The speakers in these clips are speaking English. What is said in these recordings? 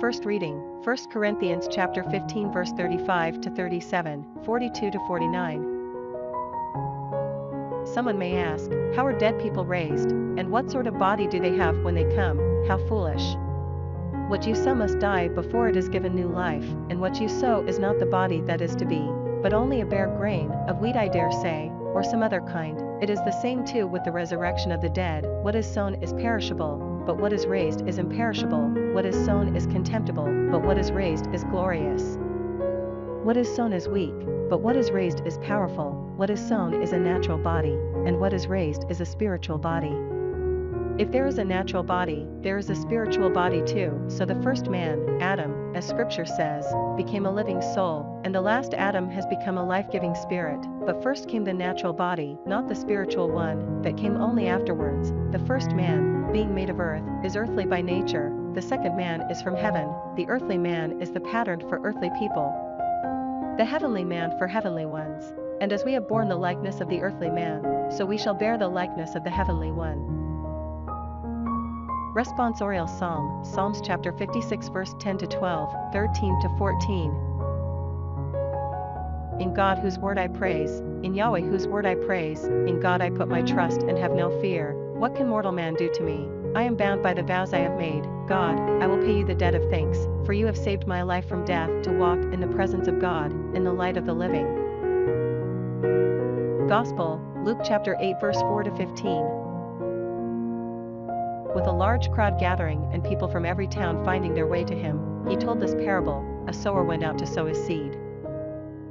First reading, 1 Corinthians chapter 15 verse 35 to 37, 42 to 49. Someone may ask, how are dead people raised, and what sort of body do they have when they come? How foolish. What you sow must die before it is given new life, and what you sow is not the body that is to be, but only a bare grain of wheat, I dare say, or some other kind. It is the same too with the resurrection of the dead. What is sown is perishable, but what is raised is imperishable. What is sown is contemptible, but what is raised is glorious. What is sown is weak, but what is raised is powerful. What is sown is a natural body, and what is raised is a spiritual body. If there is a natural body, there is a spiritual body too. So the first man, Adam, as scripture says, became a living soul, and the last Adam has become a life-giving spirit. But first came the natural body, not the spiritual one, that came only afterwards. The first man, being made of earth, is earthly by nature. The second man is from heaven. The earthly man is the pattern for earthly people, the heavenly man for heavenly ones. And as we have borne the likeness of the earthly man, so we shall bear the likeness of the heavenly one. Responsorial Psalm, Psalms chapter 56 verse 10 to 12, 13 to 14. In God whose word I praise, in Yahweh whose word I praise, in God I put my trust and have no fear. What can mortal man do to me? I am bound by the vows I have made. God, I will pay you the debt of thanks, for you have saved my life from death, to walk in the presence of God, in the light of the living. Gospel, Luke chapter 8 verse 4 to 15. With a large crowd gathering and people from every town finding their way to him, he told this parable: a sower went out to sow his seed.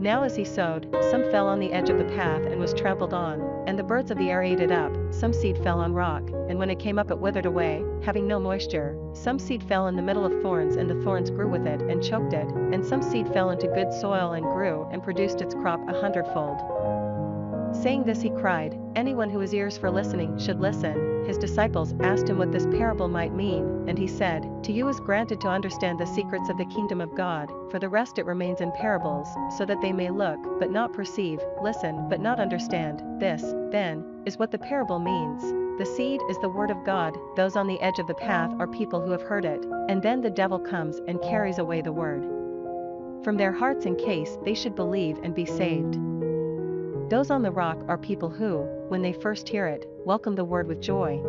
Now as he sowed, some fell on the edge of the path and was trampled on, and the birds of the air ate it up. Some seed fell on rock, and when it came up it withered away, having no moisture. Some seed fell in the middle of thorns, and the thorns grew with it and choked it. And some seed fell into good soil and grew and produced its crop 100-fold. Saying this he cried, anyone who has ears for listening should listen. His disciples asked him what this parable might mean, and he said, to you is granted to understand the secrets of the kingdom of God, for the rest it remains in parables, so that they may look, but not perceive, listen, but not understand. This, then, is what the parable means. The seed is the word of God. Those on the edge of the path are people who have heard it, and then the devil comes and carries away the word from their hearts in case they should believe and be saved. Those on the rock are people who, when they first hear it, welcome the word with joy.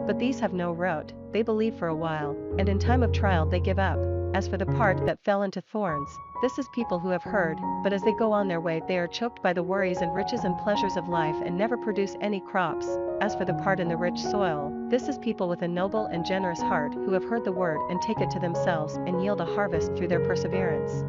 But these have no root. They believe for a while, and in time of trial they give up. As for the part that fell into thorns, this is people who have heard, but as they go on their way they are choked by the worries and riches and pleasures of life and never produce any crops. As for the part in the rich soil, this is people with a noble and generous heart who have heard the word and take it to themselves and yield a harvest through their perseverance.